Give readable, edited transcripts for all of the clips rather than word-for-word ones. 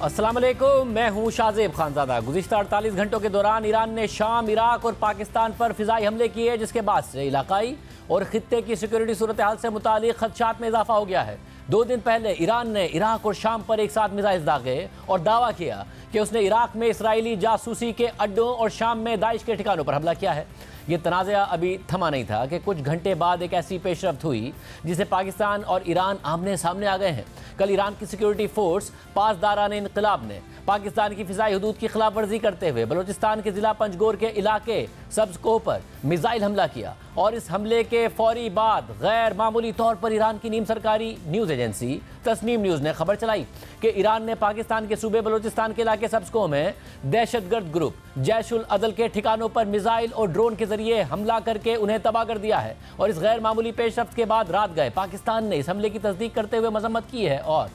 अस्सलाम वालेकुम, मैं हूं शाज़ेब खानज़ादा। गुज़िश्ता 48 घंटों के दौरान ईरान ने शाम, इराक और पाकिस्तान पर फ़िज़ाई हमले किए, जिसके बाद से इलाकाई और ख़ित्ते की सिक्योरिटी सूरत हाल से मुतालिक ख़दशात में इजाफा हो गया है। 2 दिन पहले ईरान ने इराक और शाम पर एक साथ मिसाइल दागे और दावा किया कि उसने इराक में इसराइली जासूसी के अड्डों और शाम में दाइश के ठिकानों पर हमला किया है। ये तनाज़ा अभी थमा नहीं था कि कुछ घंटे बाद एक ऐसी पेशरफ्त हुई जिसे पाकिस्तान और ईरान आमने सामने आ गए हैं। कल ईरान की सिक्योरिटी फोर्स पासदारान इनकलाब ने पाकिस्तान की फ़िज़ाई हदूद की खिलाफ वर्जी करते हुए बलूचिस्तान के ज़िला पंजगोर के इलाके सब्ज़कोह पर मिसाइल हमला किया और इस हमले के फौरी बाद गैर मामूली तौर पर ईरान की नीम सरकारी न्यूज़ एजेंसी तस्नीम न्यूज़ ने खबर चलाई कि ईरान ने पाकिस्तान के सूबे बलूचिस्तान के इलाके सब्ज़कोह में दहशतगर्द ग्रुप जैशुल अदल के ठिकानों पर मिसाइल और ड्रोन के जरिए हमला करके उन्हें तबाह कर दिया है। और इस गैर मामूली पेशरफ्त के बाद रात गए पाकिस्तान ने इस हमले की तस्दीक करते हुए मजम्मत की है और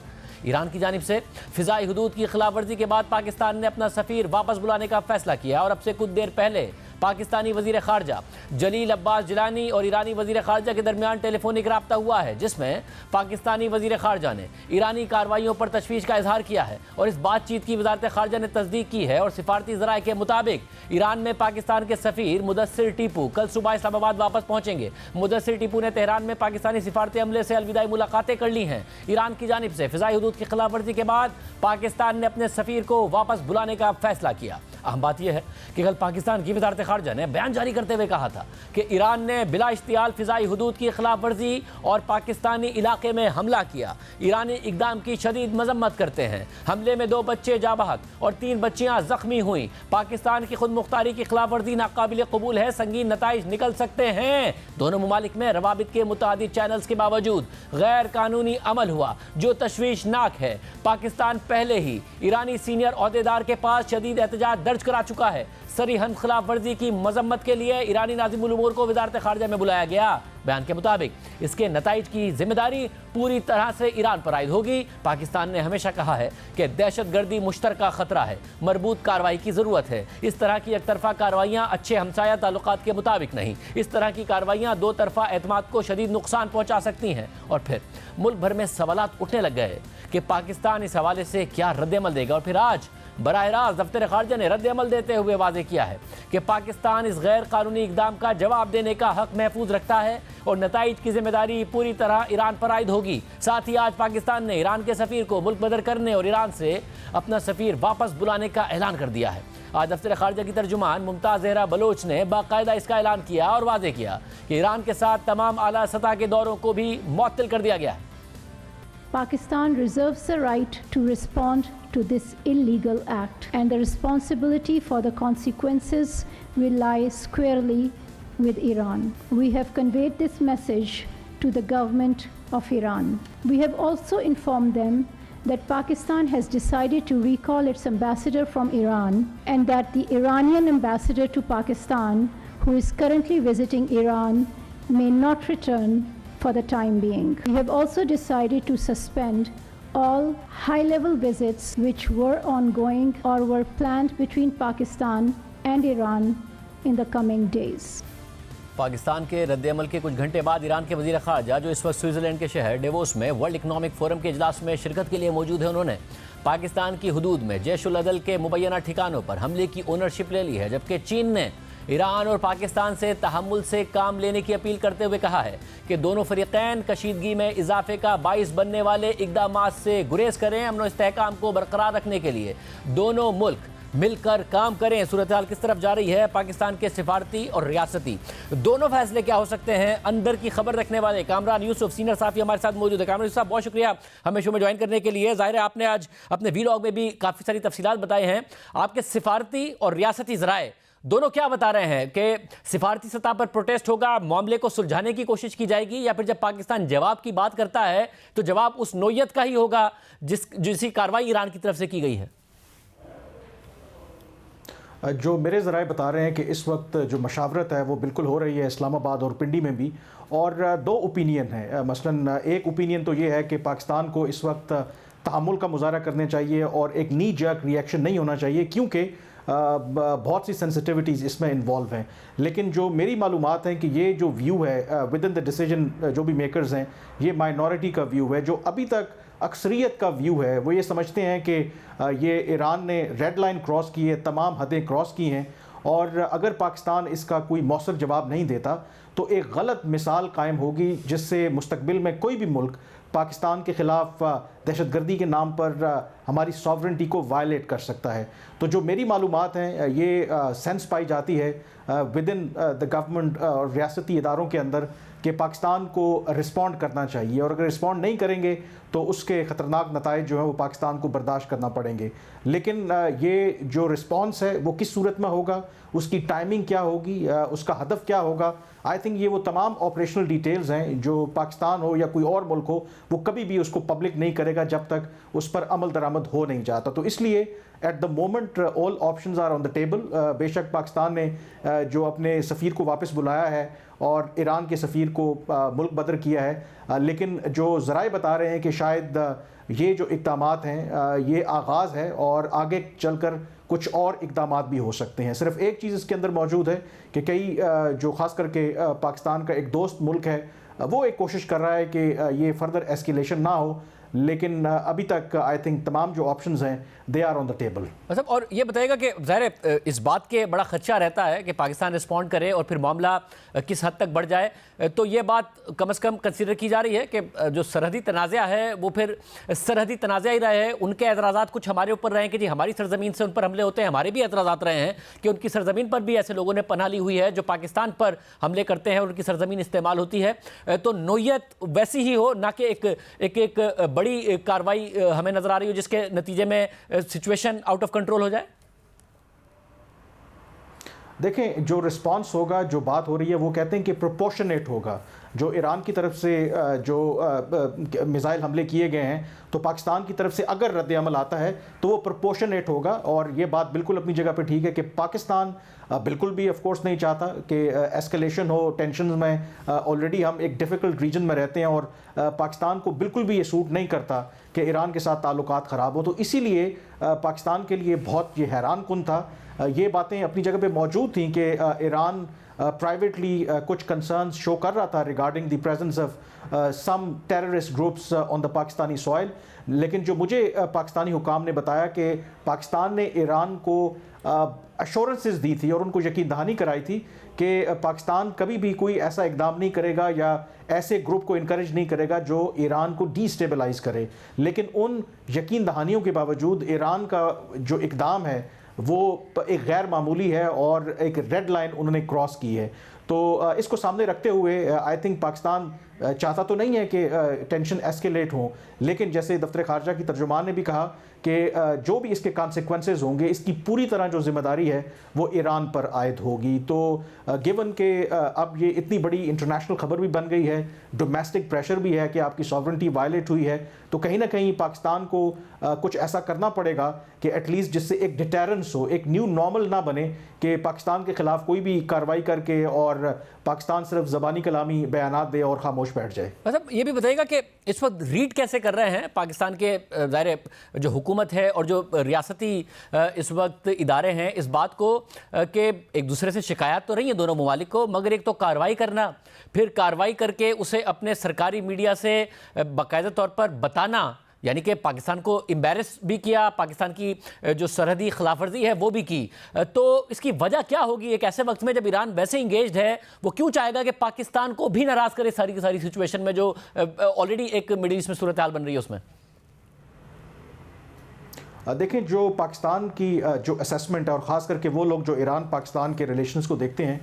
ईरान की जानिब से फ़िज़ाई हदूद की खिलाफ वर्जी के बाद पाकिस्तान ने अपना सफ़ीर वापस बुलाने का फैसला किया। और अब से कुछ देर पहले पाकिस्तानी वज़ीर ख़ारजा जलील अब्बास जिलानी और ईरानी वज़ीर ख़ारजा के दरमियान टेलीफोनिक रब्ता हुआ है, जिसमें पाकिस्तानी वज़ीर ख़ारजा ने ईरानी कार्रवाइयों पर तशवीश का इजहार किया है। और इस बातचीत की वज़ारत ख़ारजा ने तस्दीक की है और सिफारती ज़राए के मुताबिक ईरान में पाकिस्तान के सफ़ीर मुदस्सिर टीपू कल सुबह इस्लामाबाद वापस पहुँचेंगे। मुदस्सिर टीपू ने तेहरान में पाकिस्तानी सिफारती अमले से अलविदाई मुलाकातें कर ली हैं। ईरान की जानिब से फ़िज़ाई हदूद की खिलाफ वर्जी के बाद पाकिस्तान ने अपने सफ़ीर को वापस बुलाने का फैसला किया। अहम बात यह है कि कल पाकिस्तान की वज़ारत ख़ारजा ने बयान जारी करते हुए कहा था कि ईरान ने बिला इश्तियाल फ़िज़ाई हदूद की खिलाफ वर्जी और पाकिस्तानी इलाके में हमला किया। ईरानी इक़दाम की शदीद मजम्मत करते हैं। हमले में 2 बच्चे जाँ बहक और 3 बच्चियाँ ज़ख्मी हुई। पाकिस्तान की खुद मुख्तारी की खिलाफ वर्जी नाकाबिल कबूल है, संगीन नताइज निकल सकते हैं। दोनों ममालिक में रवाबित के मुतादिद चैनल्स के बावजूद गैर कानूनी अमल हुआ जो तशवीशनाक है। पाकिस्तान पहले ही ईरानी सीनियर ओहदेदार के पास शदीद एहतजाज दर्ज करा चुका है। सरीहन खिलाफ वर्जी की मजम्मत के लिए ईरानी नाज़िमुल उमूर को वज़ारत ख़ारजा में बुलाया गया। बयान के मुताबिक इसके नताइज की जिम्मेदारी पूरी तरह से ईरान पर आयद होगी। पाकिस्तान ने हमेशा कहा है कि दहशतगर्दी मुश्तरका खतरा है, मरबूत कार्रवाई की ज़रूरत है। इस तरह की एक तरफा कार्रवाइयाँ अच्छे हमसाया ताल्लुकात के मुताबिक नहीं। इस तरह की कार्रवाइयाँ दो तरफा एतमाद को शदीद नुकसान पहुँचा सकती हैं। और फिर मुल्क भर में सवालात उठने लग गए कि पाकिस्तान इस हवाले से क्या रद्द-ए-अमल देगा। और फिर आज बराह रास्त दफ्तर ख़ारजा ने रद्द-ए-अमल देते हुए वाज़ेह किया है कि पाकिस्तान इस गैर कानूनी इक़दाम का जवाब देने का हक़ महफूज रखता है और नताइज की जिम्मेदारी पूरी तरह ईरान पर आयद होगी। साथ ही आज पाकिस्तान ने ईरान के सफ़ीर को मुल्क बदर करने और ईरान से अपना सफ़ीर वापस बुलाने का ऐलान कर दिया है। आज दफ्तर ख़ारजा की तर्जुमान मुमताज़ ज़हरा बलोच ने बाकायदा इसका ऐलान किया और वाज़ेह किया कि ईरान के साथ तमाम आला सतह के दौरों को भी मुअत्तल कर दिया गया है। Pakistan reserves the right to respond to this illegal act, and the responsibility for the consequences will lie squarely with Iran. We have conveyed this message to the government of Iran. We have also informed them that Pakistan has decided to recall its ambassador from Iran, and that the Iranian ambassador to Pakistan, who is currently visiting Iran, may not return for the time being. We have also decided to suspend all high-level visits which were ongoing or were planned between Pakistan and Iran in the coming days. Pakistan के रद्द-ए-अमल के कुछ घंटे बाद Iran के वज़ीर ख़ारजा, जो इस वक्त स्विट्ज़रलैंड के शहर डेवोस में वर्ल्ड इकनॉमिक फोरम के इजलास में शिरकत के लिए मौजूद है, उन्होंने पाकिस्तान की हदूद में जैशुल अदल के मुबैना ठिकानों पर हमले की ओनरशिप ले ली है। जबकि चीन ने ईरान और पाकिस्तान से तहम्मुल से काम लेने की अपील करते हुए कहा है कि दोनों फ़रीक़ैन कशीदगी में इजाफे का बाइस बनने वाले इक़दामात से गुरेज करें। अमन व इस्तेहकाम को बरकरार रखने के लिए दोनों मुल्क मिलकर काम करें। सूरत हाल किस तरफ जा रही है? पाकिस्तान के सिफारती और रियासती दोनों फैसले क्या हो सकते हैं? अंदर की खबर रखने वाले कामरान यूसुफ सीनियर साफ़ी हमारे साथ मौजूद है। कामरान यूसुफ साहब, बहुत शुक्रिया हमें शो में ज्वाइन करने के लिए। ज़ाहिर है आपने आज अपने वीलॉग में भी काफ़ी सारी तफसीलात बताए हैं। आपके सिफारती और रियासती ज़राए दोनों क्या बता रहे हैं कि सिफारती सतह पर प्रोटेस्ट होगा, मामले को सुलझाने की कोशिश की जाएगी, या फिर जब पाकिस्तान जवाब की बात करता है तो जवाब उस नोयत का ही होगा जिसकी कार्रवाई ईरान की तरफ से की गई है? जो मेरे ज़राए बता रहे हैं कि इस वक्त जो मशावरत है वो बिल्कुल हो रही है इस्लामाबाद और पिंडी में भी, और 2 ओपिनियन है। मसलन एक ओपिनियन तो ये है कि पाकिस्तान को इस वक्त तहम्मुल का मुज़ाहरा करना चाहिए और एक नी जर्क रिएक्शन नहीं होना चाहिए, क्योंकि बहुत सी सेंसिटिविटीज़ इसमें इन्वॉल्व हैं। लेकिन जो मेरी मालूमात हैं कि ये जो व्यू है विद इन द डिसीजन जो भी मेकर्स हैं, ये माइनॉरिटी का व्यू है जो अभी तक अक्सरियत का व्यू है वो ये समझते हैं कि ये ईरान ने रेड लाइन क्रॉस की है, तमाम हदें क्रॉस की हैं, और अगर पाकिस्तान इसका कोई मौसर जवाब नहीं देता तो एक गलत मिसाल कायम होगी जिससे मुस्तकबिल में कोई भी मुल्क पाकिस्तान के ख़िलाफ़ दहशतगर्दी के नाम पर हमारी सॉवरेंटी को वायलेट कर सकता है। तो जो मेरी मालूमात हैं ये सेंस पाई जाती है विद इन द गवर्नमेंट और रियासती इदारों के अंदर कि पाकिस्तान को रिस्पॉन्ड करना चाहिए, और अगर रिस्पॉन्ड नहीं करेंगे तो उसके ख़तरनाक नताइज जो हैं वो पाकिस्तान को बर्दाश्त करना पड़ेंगे। लेकिन ये जो रिस्पॉन्स है वो किस सूरत में होगा, उसकी टाइमिंग क्या होगी, उसका हदफ क्या होगा, आई थिंक ये वो तमाम ऑपरेशनल डिटेल्स हैं जो पाकिस्तान हो या कोई और मुल्क हो वो कभी भी उसको पब्लिक नहीं करेगा जब तक उस पर अमल दरामद हो नहीं जाता। तो इसलिए at the moment all options are on the table. बेशक पाकिस्तान ने जो अपने सफ़ीर को वापस बुलाया है और ईरान के सफ़ीर को मुल्क बदर किया है, लेकिन जो ज़राए बता रहे हैं कि शायद ये जो इक़दामात हैं ये आगाज़ है और आगे चलकर कुछ और इक़दामात भी हो सकते हैं। सिर्फ एक चीज़ इसके अंदर मौजूद है कि कई जो ख़ास करके पाकिस्तान का एक दोस्त मुल्क है वो एक कोशिश कर रहा है कि ये फर्दर एस्केलेशन ना हो, लेकिन अभी तक आई थिंक तमाम जो ऑप्शंस हैं they are on the table. मतलब और ये बताएगा कि ज़ाहिर इस बात के बड़ा खदशा रहता है कि पाकिस्तान रिस्पॉन्ड करे और फिर मामला किस हद तक बढ़ जाए, तो ये बात कम से कम कंसीडर की जा रही है कि जो सरहदी तनाज़ा है वो फिर सरहदी तनाज़ा ही रहे हैं। उनके एतराज़ात कुछ हमारे ऊपर रहे हैं कि जी हमारी सरजमीन से उन पर हमले होते हैं, हमारे भी एतराज़ात रहे हैं कि उनकी सरजमीन पर भी ऐसे लोगों ने पनाह ली हुई है जो पाकिस्तान पर हमले करते हैं और उनकी सरजमीन इस्तेमाल होती है। तो नोयत वैसी ही हो, ना कि एक बड़ी कार्रवाई हमें नज़र आ रही हो जिसके नतीजे में सिचुएशन आउट ऑफ कंट्रोल हो जाए। देखें जो रिस्पांस होगा, जो बात हो रही है वो कहते हैं कि प्रोपोर्शनेट होगा। जो ईरान की तरफ से जो मिसाइल हमले किए गए हैं तो पाकिस्तान की तरफ से अगर रद्द अमल आता है तो वो प्रोपोर्शनेट होगा, और ये बात बिल्कुल अपनी जगह पे ठीक है कि पाकिस्तान बिल्कुल भी ऑफ कोर्स नहीं चाहता कि एस्केलेशन हो टेंशन में। ऑलरेडी हम एक डिफ़िकल्ट रीजन में रहते हैं और पाकिस्तान को बिल्कुल भी ये सूट नहीं करता कि ईरान के साथ ताल्लुकात ख़राब हो। तो इसीलिए पाकिस्तान के लिए बहुत ये हैरान कुन था। ये बातें अपनी जगह पे मौजूद थी कि ईरान प्राइवेटली कुछ कंसर्न्स शो कर रहा था regarding the presence of some terrorist groups on the Pakistani soil, लेकिन जो मुझे पाकिस्तानी हुकाम ने बताया कि पाकिस्तान ने ईरान को अश्योरेंसेस दी थी और उनको यकीन दहानी कराई थी कि पाकिस्तान कभी भी कोई ऐसा इकदाम नहीं करेगा या ऐसे ग्रुप को इनकरेज नहीं करेगा जो ईरान को डिस्टेबलाइज करे। लेकिन उन यकीन दहानियों के बावजूद ईरान का जो इकदाम है वो एक गैर मामूली है और एक रेड लाइन उन्होंने क्रॉस की है। तो इसको सामने रखते हुए आई थिंक पाकिस्तान चाहता तो नहीं है कि टेंशन एस्केलेट हो, लेकिन जैसे दफ्तर खारजा की तर्जुमान ने भी कहा कि जो भी इसके कॉन्सिक्वेंसेस होंगे इसकी पूरी तरह जो जिम्मेदारी है वो ईरान पर आयद होगी। तो गिवन के अब ये इतनी बड़ी इंटरनेशनल खबर भी बन गई है, डोमेस्टिक प्रेशर भी है कि आपकी सॉवरेंटी वायलेट हुई है, तो कहीं ना कहीं पाकिस्तान को कुछ ऐसा करना पड़ेगा कि एटलीस्ट जिससे एक डिटेरेंस हो, एक न्यू नॉर्मल ना बने कि पाकिस्तान के ख़िलाफ़ कोई भी कार्रवाई करके और पाकिस्तान सिर्फ ज़बानी कलामी बयानात दे और खामोश बैठ जाए। मतलब ये भी बताइएगा कि इस वक्त रीड कैसे कर रहे हैं पाकिस्तान के ज़ाहिर जो हुकूमत है और जो रियासती इस वक्त इदारे हैं इस बात को कि एक दूसरे से शिकायत तो रही है दोनों ममालिक को, मगर एक तो कार्रवाई करना, फिर कार्रवाई करके उसे अपने सरकारी मीडिया से बाकायदा तौर पर बताना, यानी कि पाकिस्तान को एम्बैरस भी किया, पाकिस्तान की जो सरहदी खिलाफवर्जी है वो भी की। तो इसकी वजह क्या होगी एक ऐसे वक्त में जब ईरान वैसे इंगेज्ड है? वो क्यों चाहेगा कि पाकिस्तान को भी नाराज़ करे सारी की सारी सिचुएशन में जो ऑलरेडी एक मिडिल ईस्ट में सूरत हाल बन रही है उसमें? देखें जो पाकिस्तान की जो असेसमेंट है और ख़ास करके वो लोग जो ईरान पाकिस्तान के रिलेशंस को देखते हैं,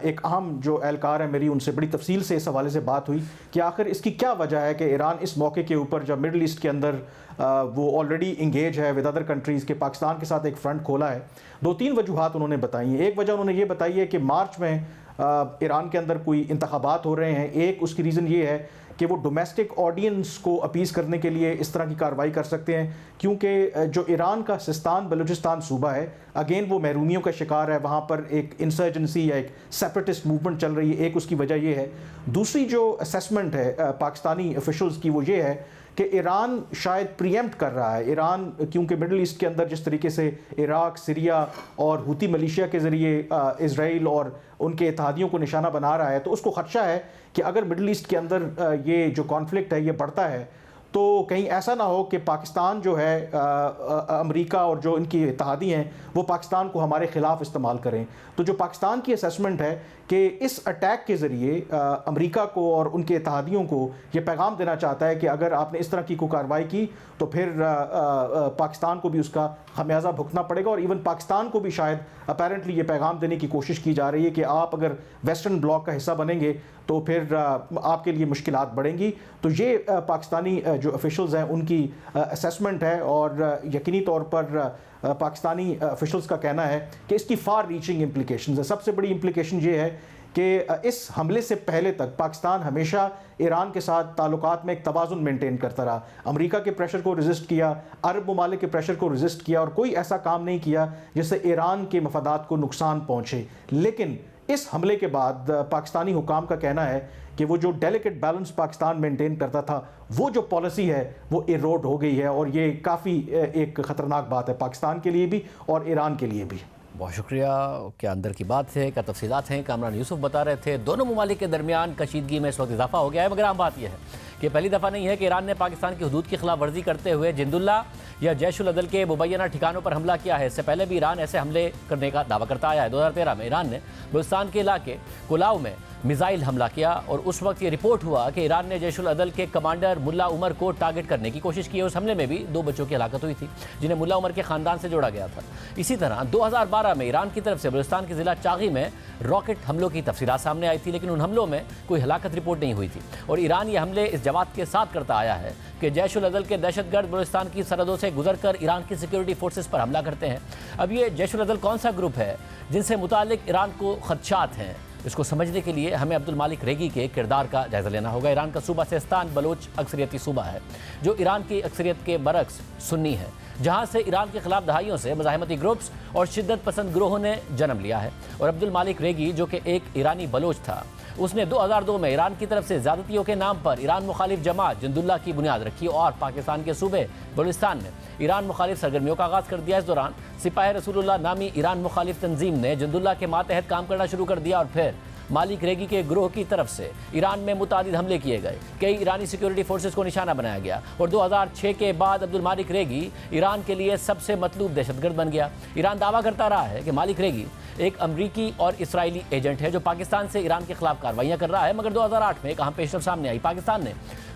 एक अहम जो एहलकार है मेरी उनसे बड़ी तफसील से इस हवाले से बात हुई कि आखिर इसकी क्या वजह है कि ईरान इस मौके के ऊपर जब मिडल ईस्ट के अंदर वो ऑलरेडी इंगेज है विद अदर कंट्रीज़ के, पाकिस्तान के साथ एक फ्रंट खोला है। 2-3 वजूहात उन्होंने बताई हैं। एक वजह उन्होंने ये बताई है कि मार्च में ईरान के अंदर कोई इंतखाबात हो रहे हैं। एक उसकी रीज़न ये है कि वो डोमेस्टिक ऑडियंस को अपीज़ करने के लिए इस तरह की कार्रवाई कर सकते हैं, क्योंकि जो ईरान का सिस्तान बलूचिस्तान सूबा है अगेन वो महरूमियों का शिकार है, वहाँ पर एक इंसर्जेंसी या एक सेपरेटिस्ट मूवमेंट चल रही है। एक उसकी वजह ये है। दूसरी जो असेसमेंट है पाकिस्तानी ऑफिशल्स की वो ये है कि ईरान शायद प्रीएम्प्ट कर रहा है। ईरान क्योंकि मिडल ईस्ट के अंदर जिस तरीके से इराक, सीरिया और हुती मलेशिया के ज़रिए इजराइल और उनके इत्तेहादियों को निशाना बना रहा है, तो उसको खदशा है कि अगर मिडल ईस्ट के अंदर ये जो कॉन्फ्लिक्ट है ये बढ़ता है तो कहीं ऐसा ना हो कि पाकिस्तान जो है अमेरिका और जो इनकी इत्तेहादी हैं वो पाकिस्तान को हमारे ख़िलाफ़ इस्तेमाल करें। तो जो पाकिस्तान की असेसमेंट है कि इस अटैक के ज़रिए अमेरिका को और उनके इत्तेहादियों को ये पैगाम देना चाहता है कि अगर आपने इस तरह की कोई कार्रवाई की तो फिर पाकिस्तान को भी उसका खमियाजा भुगतना पड़ेगा। और इवन पाकिस्तान को भी शायद अपेरेंटली ये पैगाम देने की कोशिश की जा रही है कि आप अगर वेस्टर्न ब्लॉक का हिस्सा बनेंगे तो फिर आपके लिए मुश्किलात बढ़ेंगी। तो ये पाकिस्तानी जो ऑफिशियल्स हैं उनकी असेसमेंट है और यकीनी तौर पर पाकिस्तानी ऑफिशियल्स का कहना है कि इसकी फार रीचिंग इम्प्लिकेशंस है। सबसे बड़ी इम्प्लिकेशन ये है कि इस हमले से पहले तक पाकिस्तान हमेशा ईरान के साथ ताल्लुकात में एक तवाज़ुन मेंटेन करता रहा। अमेरिका के प्रेशर को रेजिस्ट किया, अरब ममालिक के प्रेशर को रेजिस्ट किया और कोई ऐसा काम नहीं किया जिससे ईरान के मफादात को नुकसान पहुँचे। लेकिन इस हमले के बाद पाकिस्तानी हुकाम का कहना है कि वो जो डेलिकेट बैलेंस पाकिस्तान मेंटेन करता था वो जो पॉलिसी है वो इरोड हो गई है और ये काफ़ी एक ख़तरनाक बात है पाकिस्तान के लिए भी और ईरान के लिए भी। बहुत शुक्रिया। क्या अंदर की बात है, क्या तफसीलात हैं, कामरान यूसुफ बता रहे थे। दोनों ममालिक के दरमियान कशीदगी में इस वक्त इजाफा हो गया है, मगर आम बात यह है कि पहली दफ़ा नहीं है कि ईरान ने पाकिस्तान की हदूद की खिलाफ वर्जी करते हुए जिंदुल्ला या जैशुल अदल के मुबैना ठिकानों पर हमला किया है। इससे पहले भी ईरान ऐसे हमले करने का दावा करता आया है। 2013 में ईरान ने बलूचिस्तान के इलाके कुलाव में मिसाइल हमला किया और उस वक्त ये रिपोर्ट हुआ कि ईरान ने जैशुल अदल के कमांडर मुल्ला उमर को टारगेट करने की कोशिश की। उस हमले में भी 2 बच्चों की हलाकत हुई थी जिन्हें मुल्ला उमर के ख़ानदान से जोड़ा गया था। इसी तरह 2012 में ईरान की तरफ से बलूचिस्तान के ज़िला चागी में रॉकेट हमलों की तफसीलात सामने आई थी, लेकिन उन हमलों में कोई हलाकत रिपोर्ट नहीं हुई थी। और ईरान ये हमले इस जवाब के साथ करता आया है कि जैशुल अदल के दहशतगर्द बलूचिस्तान की सरहदों से गुजरकर ईरान की सिक्योरिटी फोर्सेस पर हमला करते हैं। अब ये जैशुल अदल कौन सा ग्रुप है जिनसे मुतालिक ईरान को खदशात हैं, इसको समझने के लिए हमें अब्दुल मालिक रेगी के किरदार का जायज़ा लेना होगा। ईरान का सूबा सिस्तान बलोच अक्सरियती सूबा है जो ईरान की अक्सरियत के बरक्स सुन्नी है, जहाँ से ईरान के खिलाफ दहाइयों से मज़ाहमती ग्रुप्स और शिद्दत पसंद ग्रोहों ने जन्म लिया है। और अब्दुल मालिक रेगी जो कि एक ईरानी बलोच था, उसने 2002 में ईरान की तरफ से ज़्यादतियों के नाम पर ईरान मुखालिफ जमात जिंदुल्ला की बुनियाद रखी और पाकिस्तान के सूबे बलूचिस्तान में ईरान मुखालिफ सरगर्मियों का आगाज़ कर दिया। इस दौरान सिपाही रसूलुल्लाह नामी ईरान मुखालिफ तंजीम ने जिंदुल्ला के मातहत काम करना शुरू कर दिया और फिर मालिक रेगी के ग्रोह की तरफ से ईरान में मुतादिद हमले किए गए, कई ईरानी सिक्योरिटी फोर्सेस को निशाना बनाया गया और 2006 के बाद अब्दुल मालिक रेगी ईरान के लिए सबसे मतलूब दहशतगर्द बन गया। ईरान दावा करता रहा है कि मालिक रेगी एक अमरीकी और इसराइली एजेंट है जो पाकिस्तान से ईरान के खिलाफ कार्रवाइयाँ कर रहा है। मगर 2008 में एक अहम पेशरफ सामने आई। पाकिस्तान ने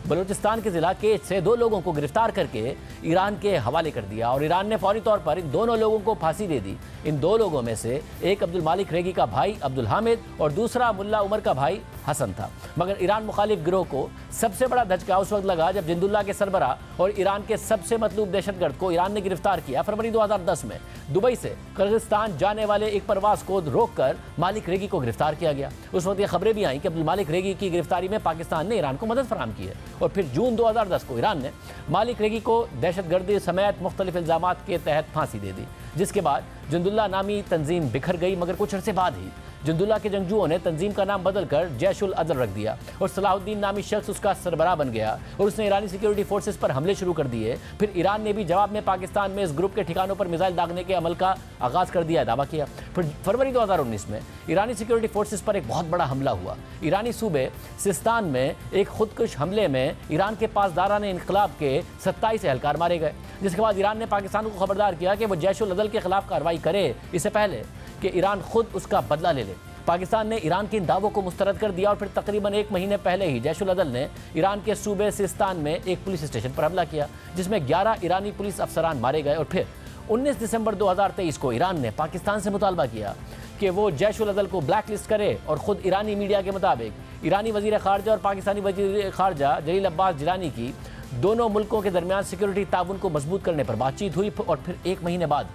बलूचिस्तान के ज़िला केच से 2 लोगों को गिरफ्तार करके ईरान के हवाले कर दिया और ईरान ने फौरी तौर पर इन दोनों लोगों को फांसी दे दी। इन 2 लोगों में से एक अब्दुल मालिक रेगी का भाई अब्दुल हामिद और दूसरा मुल्ला उमर का भाई हसन था। मगर ईरान मुखालिफ गिरोह को सबसे बड़ा धचका उस वक्त लगा जब जिंदुल्ला के सरबरा और ईरान के सबसे मतलूब दहशतगर्द को ईरान ने गिरफ्तार किया। फरवरी 2010 में दुबई से किर्गिस्तान जाने वाले एक परवाज को रोककर मालिक रेगी को गिरफ्तार किया गया। उस वक्त ये खबरें भी आई कि अब्दुल मालिक रेगी की गिरफ्तारी में पाकिस्तान ने ईरान को मदद फराहम की है। और फिर जून 2010 को ईरान ने मालिक रेगी को दहशतगर्दी समेत मुख्तलिफ इल्ज़ामात के तहत फांसी दे दी, जिसके बाद जिंदुल्ला नामी तंजीम बिखर गई। मगर कुछ अरसे बाद ही जिंदुल्ला के जंगजुओं ने तंजीम का नाम बदलकर जैशुल अदल रख दिया और सलाहुद्दीन नामी शख्स उसका सरबराह बन गया और उसने ईरानी सिक्योरिटी फोर्सेस पर हमले शुरू कर दिए। फिर ईरान ने भी जवाब में पाकिस्तान में इस ग्रुप के ठिकानों पर मिसाइल दागने के अमल का आगाज़ कर दिया, दावा किया। फिर फरवरी 2019 में ईरानी सिक्योरिटी फोर्सेस पर एक बहुत बड़ा हमला हुआ। ईरानी सूबे सिस्तान में एक खुदकुश हमले में ईरान के पासदारान इनकलाब के 27 एहलकार मारे गए, जिसके बाद ईरान ने पाकिस्तान को खबरदार किया कि वो जैशुल अदल के खिलाफ कार्रवाई करे इससे पहले कि ईरान खुद उसका बदला ले ले। पाकिस्तान ने ईरान के इन दावों को मुस्तरद कर दिया और फिर तकरीबन 1 महीने पहले ही जैशुल अदल ने ईरान के सूबे सिस्तान में एक पुलिस स्टेशन पर हमला किया, जिसमें 11 ईरानी पुलिस अफसरान मारे गए। और फिर 19 दिसंबर 2023 को ईरान ने पाकिस्तान से मुतालबा किया कि वो जैशुल अदल को ब्लैक लिस्ट करे और ख़ुद ईरानी मीडिया के मुताबिक ईरानी वज़ीर ख़ारजा और पाकिस्तानी वज़ीर ख़ारजा जलील अब्बास जिलानी की दोनों मुल्कों के दरमियान सिक्योरिटी ताउन को मजबूत करने पर बातचीत हुई। और फिर 1 महीने बाद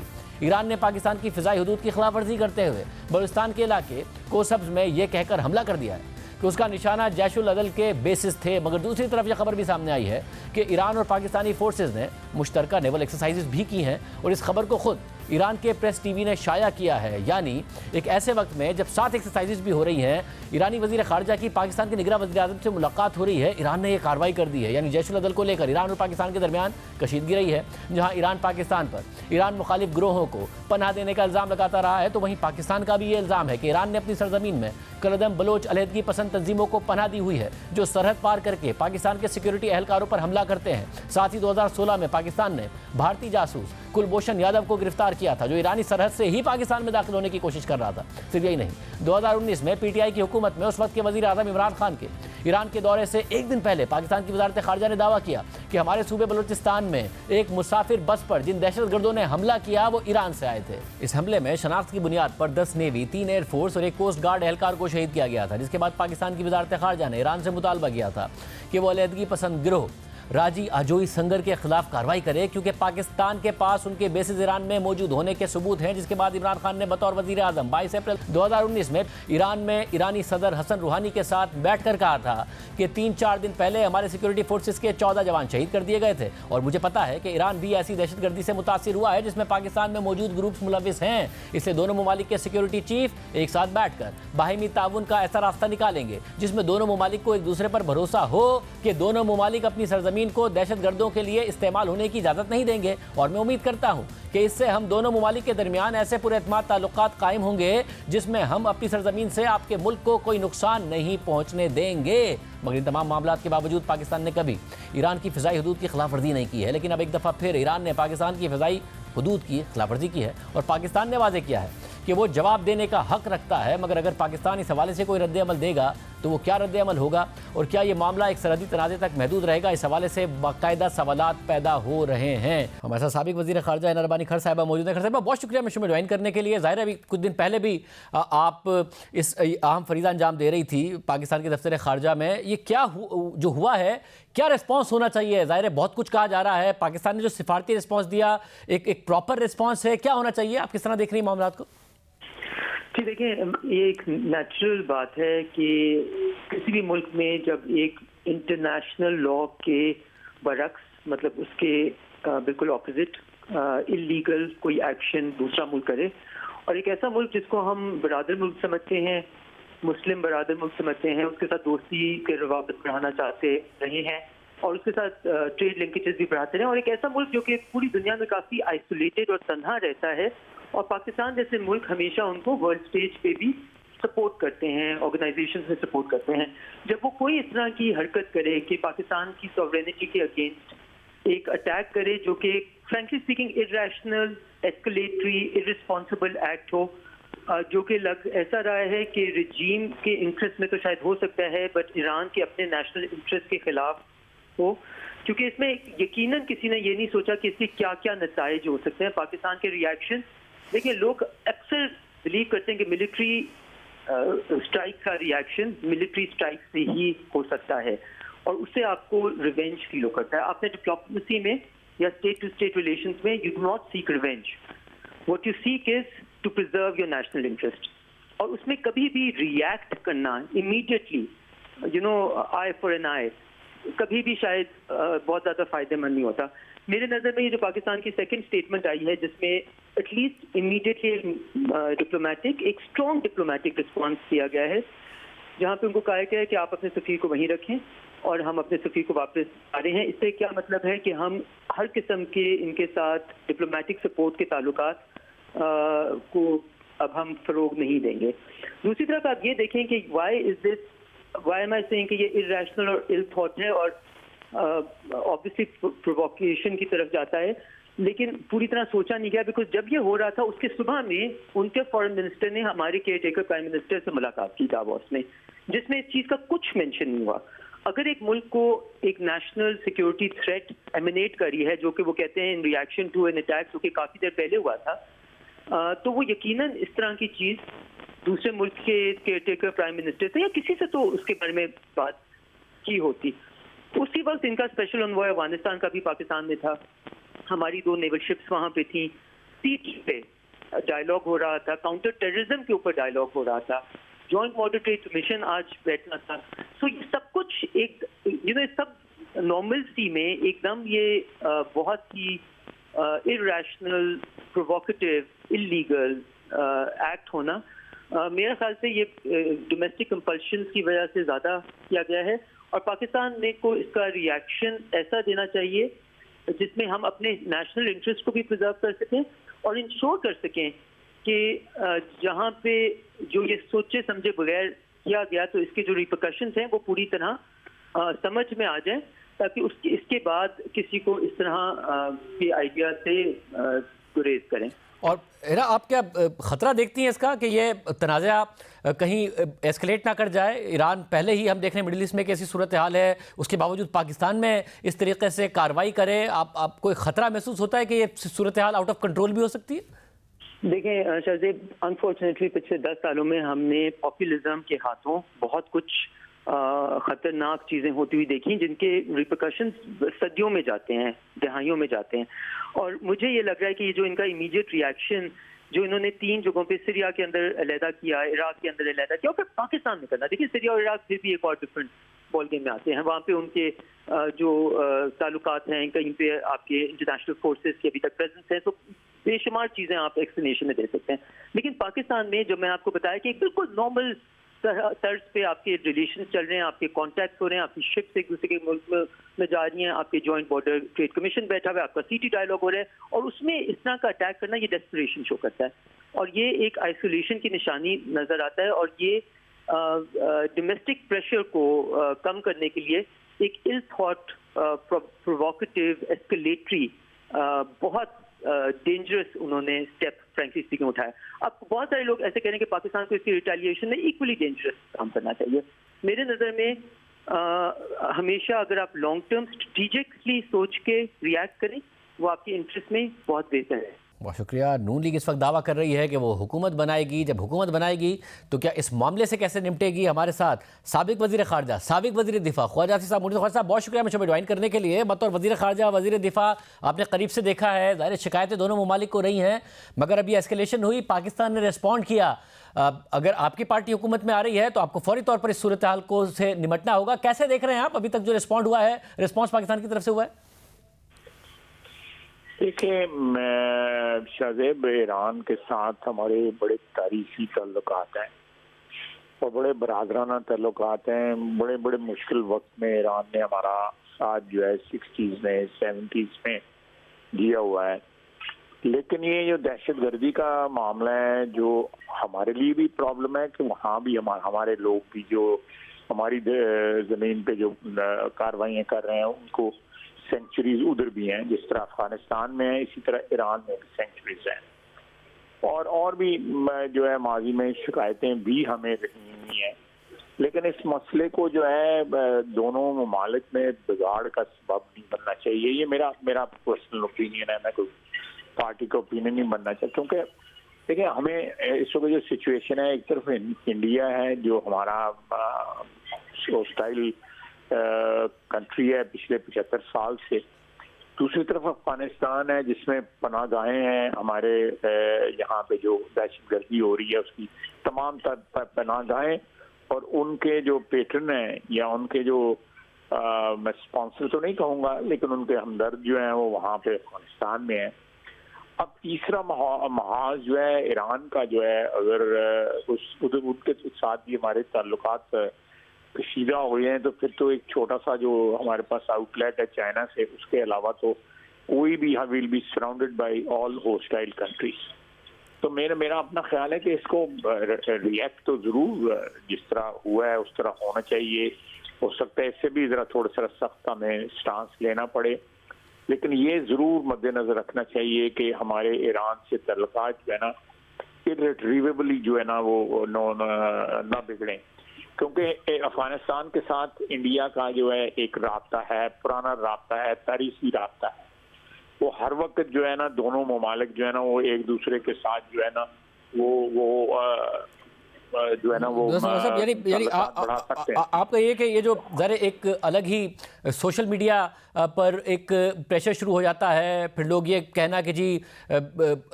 ईरान ने पाकिस्तान की फ़िज़ाई हदूद की खिलाफ वर्जी करते हुए बलूचिस्तान के इलाके कोसब्ज़ में यह कहकर हमला कर दिया है कि उसका निशाना जैशुल अदल के बेसिस थे। मगर दूसरी तरफ यह खबर भी सामने आई है कि ईरान और पाकिस्तानी फोर्सेज ने मुश्तरका नेवल एक्सरसाइजेज भी की हैं और इस खबर को खुद ईरान के प्रेस टीवी ने शाया किया है। यानी एक ऐसे वक्त में जब 7 एक्सरसाइजेज भी हो रही हैं, ईरानी वजीर खारजा की पाकिस्तान के निगरान वज़ीर आज़म से मुलाकात हो रही है, ईरान ने यह कार्रवाई कर दी है। यानी जैश उल अदल को लेकर ईरान और पाकिस्तान के दरमियान कशीदगी रही है। जहां ईरान पाकिस्तान पर ईरान मुखालिफ गिरोहों को पनाह देने का इल्ज़ाम लगाता रहा है, तो वहीं पाकिस्तान का भी ये इल्ज़ाम है कि ईरान ने अपनी सरजमीन में कलदम बलोच अलहदगी पसंद तंजीमों को पनाह दी हुई है, जो सरहद पार करके पाकिस्तान के सिक्योरिटी एहलकारों पर हमला करते हैं। साथ ही 2016 में पाकिस्तान ने भारतीय जासूस कुलभूषण यादव को गिरफ्तार किया था, जो ईरानी सरहद से ही पाकिस्तान में दाखिल होने की कोशिश कर रहा था। सिर्फ यही नहीं, 2019 में पीटीआई की हुकूमत में उस वक्त के वजीर आज़म इमरान खान के ईरान के दौरे से एक दिन पहले पाकिस्तान की वजारत खारजा ने दावा किया कि हमारे सूबे बलूचिस्तान में एक मुसाफिर बस पर जिन दहशतगर्दों ने हमला किया वो ईरान से आए थे। इस हमले में शनाख्त की बुनियाद पर 10 नेवी, 3 एयरफोर्स और 1 कोस्ट गार्ड एहलकार को शहीद किया गया था, जिसके बाद पाकिस्तान की वजारत खारजा ने ईरान से मुतालबा किया था कि वो अलहदगी पसंद गिरोह राजी आजोई संगर के खिलाफ कार्रवाई करे, क्योंकि पाकिस्तान के पास उनके बेसिस ईरान में मौजूद होने के सबूत हैं। जिसके बाद इमरान खान ने बतौर वजीर आज़म 22 अप्रैल 2019 में ईरान में ईरानी सदर हसन रूहानी के साथ बैठकर कहा था कि 3-4 दिन पहले हमारे सिक्योरिटी फोर्सेस के 14 जवान शहीद कर दिए गए थे, और मुझे पता है कि ईरान भी ऐसी दहशतगर्दी से मुतासिर हुआ है जिसमें पाकिस्तान में मौजूद ग्रुप्स मुलविस हैं। इसलिए दोनों ममालिक के सिक्योरिटी चीफ एक साथ बैठकर बाहिमी ताउन का ऐसा रास्ता निकालेंगे जिसमें दोनों ममालिक को एक दूसरे पर भरोसा हो कि दोनों ममालिक अपनी सरजमीन को दहशतगर्दों के लिए इस्तेमाल होने की इजाज़त नहीं देंगे। और मैं उम्मीद करता हूं कि इससे हम दोनों ममालिक के दरमियान ऐसे पुरएतमाद ताल्लुकात कायम होंगे जिसमें हम अपनी सरजमीन से आपके मुल्क को कोई नुकसान नहीं पहुंचने देंगे। मगर इन तमाम मामलात के बावजूद पाकिस्तान ने कभी ईरान की फ़िज़ाई हदूद की खिलाफ वर्जी नहीं की है, लेकिन अब एक दफ़ा फिर ईरान ने पाकिस्तान की फ़िज़ाई हदूद की खिलाफ वर्जी की है, और पाकिस्तान ने वाज़ेह किया है कि वो जवाब देने का हक रखता है। मगर अगर पाकिस्तान इस हवाले से कोई रद्द अमल देगा तो वो क्या रद्द अमल होगा, और क्या ये मामला एक सरहदी तनाज़े तक महदूद रहेगा, इस हवाले से बाकायदा सवालात पैदा हो रहे हैं। हमारे साथ साबिक वज़ीर ख़ारजा हिना रब्बानी खर साहिबा मौजूद है। खर साहिबा, बहुत शुक्रिया मिशन में ज्वाइन करने के लिए। ज़ाहिर है अभी कुछ दिन पहले भी आप इस अहम फरीज़ा अंजाम दे रही थी पाकिस्तान के दफ्तर ख़ारजा में। ये क्या जो हुआ है, क्या रिस्पॉन्स होना चाहिए? ज़ाहिर है बहुत कुछ कहा जा रहा है, पाकिस्तान ने जो सिफारती रिस्पॉन्स दिया एक प्रॉपर रिस्पॉन्स है, क्या होना चाहिए? आप किस तरह देख रही हैं मामलात को? जी देखिए, ये एक नेचुरल बात है कि किसी भी मुल्क में जब एक इंटरनेशनल लॉ के बरक्स, मतलब उसके बिल्कुल ऑपोजिट इलीगल कोई एक्शन दूसरा मुल्क करे, और एक ऐसा मुल्क जिसको हम बरादर मुल्क समझते हैं, मुस्लिम बरादर मुल्क समझते हैं, उसके साथ दोस्ती के रवाबत बढ़ाना चाहते रहे हैं और उसके साथ ट्रेड लिंकेजेस भी बढ़ाते रहे, और एक ऐसा मुल्क जो कि पूरी दुनिया में काफ़ी आइसोलेटेड और तन्हा रहता है, और पाकिस्तान जैसे मुल्क हमेशा उनको वर्ल्ड स्टेज पे भी सपोर्ट करते हैं, ऑर्गेनाइजेशंस में सपोर्ट करते हैं। जब वो कोई इस तरह की हरकत करे कि पाकिस्तान की सॉवरेनिटी के अगेंस्ट एक अटैक करे, जो कि frankly speaking irrational, escalatory, irresponsible act हो, जो कि लग ऐसा रहा है कि रिजीम के इंटरेस्ट में तो शायद हो सकता है, बट ईरान के अपने नेशनल इंटरेस्ट के खिलाफ हो, क्योंकि इसमें यकीनन किसी ने ये नहीं सोचा कि इसके क्या क्या नताइज हो सकते हैं। पाकिस्तान के रिएक्शन देखिए, लोग अक्सर बिलीव करते हैं कि मिलिट्री स्ट्राइक का रिएक्शन मिलिट्री स्ट्राइक से ही हो सकता है, और उससे आपको रिवेंज फील करता है। आपने डिप्लोमेसी में या स्टेट टू स्टेट रिलेशंस में you do not seek revenge, what you seek is to preserve your national interest, और उसमें कभी भी रिएक्ट करना immediately, eye for an eye, कभी भी शायद बहुत ज़्यादा फायदेमंद नहीं होता। मेरे नज़र में ये जो पाकिस्तान की सेकंड स्टेटमेंट आई है, जिसमें एटलीस्ट इमीडिएटली डिप्लोमेटिक, एक स्ट्रॉन्ग डिप्लोमेटिक रिस्पॉन्स दिया गया है, जहाँ पे उनको कहा गया है कि आप अपने सफ़ीर को वहीं रखें और हम अपने सफ़ीर को वापस आ रहे हैं। इससे क्या मतलब है कि हम हर किस्म के इनके साथ डिप्लोमेटिक सपोर्ट के ताल्लुकात को अब हम फ़रोग नहीं देंगे। दूसरी तरफ आप ये देखें कि वाई एम आई सेइंग कि ये इरैशनल और इल थॉट है, और ऑब्वियसली प्रोवोकेशन की तरफ जाता है, लेकिन पूरी तरह सोचा नहीं गया, बिकॉज जब ये हो रहा था उसके सुबह में उनके फॉरेन मिनिस्टर ने हमारे केयर टेकर प्राइम मिनिस्टर से मुलाकात की दावोस में, जिसमें इस चीज़ का कुछ मेंशन नहीं हुआ। अगर एक मुल्क को एक नेशनल सिक्योरिटी थ्रेट एमिनेट करी है, जो कि वो कहते हैं इन रिएक्शन टू एन अटैक, जो कि काफ़ी देर पहले हुआ था, तो वो यकीनन इस तरह की चीज़ दूसरे मुल्क के केयर टेकर प्राइम मिनिस्टर से या किसी से तो उसके बारे में बात की होती। उसी वक्त इनका स्पेशल एनवॉय अफगानिस्तान का भी पाकिस्तान में था, हमारी 2 नेवल शिप्स वहाँ पे थी, सी पे डायलॉग हो रहा था, काउंटर टेररिज्म के ऊपर डायलॉग हो रहा था, जॉइंट मॉडरेट मिशन आज बैठना था। सो ये सब कुछ एक सब नॉर्मल सी में एकदम ये बहुत ही इरैशनल, प्रोवोकेटिव, इलीगल एक्ट होना मेरे ख्याल से ये डोमेस्टिक कंपल्शन की वजह से ज़्यादा किया गया है, और पाकिस्तान ने को इसका रिएक्शन ऐसा देना चाहिए जिसमें हम अपने नेशनल इंटरेस्ट को भी प्रिजर्व कर सकें और इंश्योर कर सकें कि जहाँ पे जो ये सोचे समझे बगैर किया गया तो इसके जो रिपरकशंस हैं वो पूरी तरह समझ में आ जाए, ताकि इसके बाद किसी को इस तरह के आइडिया से गुरेज करें। और इरा, आप क्या खतरा देखती हैं इसका कि ये तनाज़ा कहीं एस्केलेट ना कर जाए? ईरान पहले ही हम देख रहे हैं मिडिल ईस्ट में कैसी सूरत हाल है, उसके बावजूद पाकिस्तान में इस तरीके से कार्रवाई करे। आप कोई खतरा महसूस होता है कि ये सूरत हाल आउट ऑफ कंट्रोल भी हो सकती है? देखें शाहजेब, अनफॉर्चुनेटली पिछले 10 सालों में हमने पॉपुलिज्म के हाथों बहुत कुछ खतरनाक चीजें होती हुई देखी, जिनके रिपरकशंस सदियों में जाते हैं, दहाइयों में जाते हैं। और मुझे ये लग रहा है कि ये जो इनका इमीडिएट रिएक्शन जो इन्होंने 3 जगहों पे, सीरिया के अंदर अलहदा किया, इराक के अंदर अलहदा किया और फिर पाकिस्तान में करना। देखिए सीरिया और इराक फिर भी एक और डिफरेंट बॉल गेम में आते हैं। वहाँ पे उनके जो ताल्लुकात हैं, कहीं पे आपके इंटरनेशनल फोर्सेस की अभी तक प्रेजेंस है, तो बेशुमार चीजें आप एक्सप्लेनेशन में दे सकते हैं। लेकिन पाकिस्तान में जब मैं आपको बताया कि बिल्कुल नॉर्मल तर्ज पे आपके रिलेशन चल रहे हैं, आपके कॉन्टैक्ट हो रहे हैं, आपकी शिप्स एक दूसरे के मुल्क में जा रही हैं, आपके जॉइंट बॉर्डर ट्रेड कमीशन बैठा हुआ है, आपका सीटी डायलॉग हो रहा है, और उसमें इस तरह का अटैक करना ये डेस्परेशन शो करता है और ये एक आइसोलेशन की निशानी नजर आता है। और ये डोमेस्टिक प्रेशर को कम करने के लिए एक इल थॉट, प्रोवोकेटिव, एस्केलेटरी, बहुत डेंजरस उन्होंने स्टेप फ्रैंकली स्पीकिंग उठाया। अब बहुत सारे लोग ऐसे कह रहे हैं कि पाकिस्तान को इसकी रिटेलिएशन में इक्वली डेंजरस काम करना चाहिए। मेरे नज़र में हमेशा अगर आप लॉन्ग टर्म स्ट्रेटेजिकली सोच के रिएक्ट करें, वो आपके इंटरेस्ट में बहुत बेहतर है। बहुत शुक्रिया। नून लीग इस वक्त दावा कर रही है कि वो हुकूमत बनाएगी। जब हुकूमत बनाएगी तो क्या इस मामले से कैसे निपटेगी? हमारे साथ साबिक वजीर खारजा, साबिक वजीर दिफा ख्वाजा आसिफ साहब। ख्वाजा साहब, बहुत शुक्रिया मुझे ज्वाइन करने के लिए। बतौर वजीर खारजा, वजीर दिफा आपने करीब से देखा है, ज़ाहिर शिकायतें दोनों ममालिक को रही हैं, मगर अभी एस्केलेशन हुई, पाकिस्तान ने रिस्पॉन्ड किया। अगर आपकी पार्टी हुकूमत में आ रही है तो आपको फौरी तौर पर इस सूरत हाल को से निपटना होगा। कैसे देख रहे हैं आप अभी तक जो रिस्पॉन्ड हुआ है, रिस्पॉन्स पाकिस्तान की तरफ से हुआ है? देखिए, मैं शाहजेब, ईरान के साथ हमारे बड़े तारीखी ताल्लुकात हैं और बड़े बरादराना ताल्लुकात हैं। बड़े बड़े मुश्किल वक्त में ईरान ने हमारा साथ जो है 60s में 70s में दिया हुआ है। लेकिन ये जो दहशतगर्दी का मामला है, जो हमारे लिए भी प्रॉब्लम है कि वहाँ भी हमारे लोग भी जो हमारी ज़मीन पे जो कार्रवाइयाँ कर रहे हैं, उनको सेंचुरीज उधर भी हैं, जिस तरह अफगानिस्तान में है, इसी तरह ईरान में भी सेंचुरीज हैं। और भी जो है माजी में शिकायतें भी हमें रही हैं। लेकिन इस मसले को जो है दोनों ममालिक में बिगाड़ का सबब नहीं बनना चाहिए। ये मेरा पर्सनल ओपिनियन है, मैं कोई पार्टी का ओपिनियन नहीं बनना चाहिए। क्योंकि देखिए, हमें इस वक्त जो सिचुएशन है, एक तरफ इंडिया है जो हमारा हॉस्टाइल कंट्री है पिछले 75 साल से, दूसरी तरफ अफगानिस्तान है जिसमें पनाहगाहें हैं। हमारे यहाँ पे जो दहशतगर्दी हो रही है उसकी तमाम पनाहगाहें और उनके जो पेट्रन हैं या उनके जो मैं स्पॉन्सर तो नहीं कहूँगा, लेकिन उनके हमदर्द जो हैं वो वहाँ पे अफगानिस्तान में है। अब तीसरा महाज जो है ईरान का जो है, अगर उनके साथ भी हमारे ताल्लुकात कशीदा हो गए हैं, तो फिर तो एक छोटा सा जो हमारे पास आउटलेट है चाइना से, उसके अलावा तो कोई भी will be surrounded by all hostile countries. तो मेरा अपना ख्याल है कि इसको रिएक्ट तो जरूर जिस तरह हुआ है उस तरह होना चाहिए। हो सकता है इससे भी जरा थोड़ा सा सख्त हमें स्टांस लेना पड़े, लेकिन ये जरूर मद्देनजर रखना चाहिए कि हमारे ईरान से ताल्लुकात जो है ना इर्रिट्रीवेबली जो है ना वो ना बिगड़े। क्योंकि अफगानिस्तान के साथ इंडिया का जो है एक राब्ता है, पुराना राब्ता है, तारीखी राब्ता है। वो हर वक्त जो है ना दोनों ममालिक जो है ना वो एक दूसरे के साथ जो है ना वो जो है ना वो बढ़ा सकते हैं। आपका ये कि ये जो ज़रा एक अलग ही सोशल मीडिया पर एक प्रेशर शुरू हो जाता है, फिर लोग ये कहना कि जी